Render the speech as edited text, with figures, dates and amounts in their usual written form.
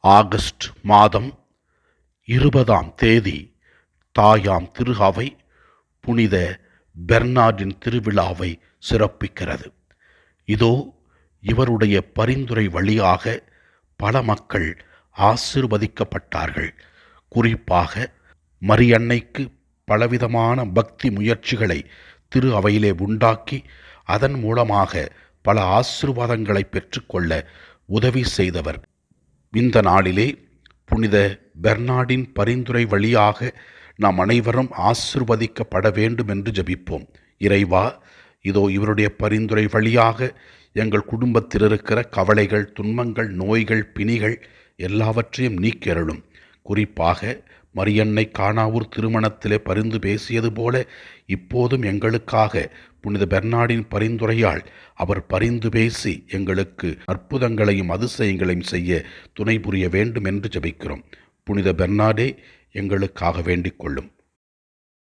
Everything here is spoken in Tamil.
ஆகஸ்ட் மாதம் 20ஆம் தேதி தாயாம் திரு அவை புனித பெர்னார்டின் திருவிழாவை சிறப்பிக்கிறது. இதோ இவருடைய பரிந்துரை வழியாக பல மக்கள் ஆசீர்வதிக்கப்பட்டார்கள். குறிப்பாக மரியன்னைக்கு பலவிதமான பக்தி முயற்சிகளை திரு அவையிலே உண்டாக்கி அதன் மூலமாக பல ஆசீர்வாதங்களை பெற்றுக்கொள்ள உதவி செய்தவர். இந்த நாளிலே புனித பெர்னார்டின் பரிந்துரை வழியாக நாம் அனைவரும் ஆசீர்வதிக்கப்பட வேண்டும் என்று ஜெபிப்போம். இறைவா, இதோ இவருடைய பரிந்துரை வழியாக எங்கள் குடும்பத்தில் இருக்கிற கவலைகள், துன்பங்கள், நோய்கள், பிணிகள் எல்லாவற்றையும் நீக்கியருளும். குறிப்பாக மரியன்னை கானாவூர் திருமணத்திலே பரிந்து பேசியது போல இப்போதும் எங்களுக்காக புனித பெர்னார்டின் பரிந்துரையால் அவர் பரிந்து பேசி எங்களுக்கு அற்புதங்களையும் அதிசயங்களையும் செய்ய துணை புரிய வேண்டும் என்று ஜெபிக்கிறோம். புனித பெர்னார்டே, எங்களுக்காக வேண்டிக் கொள்ளும்.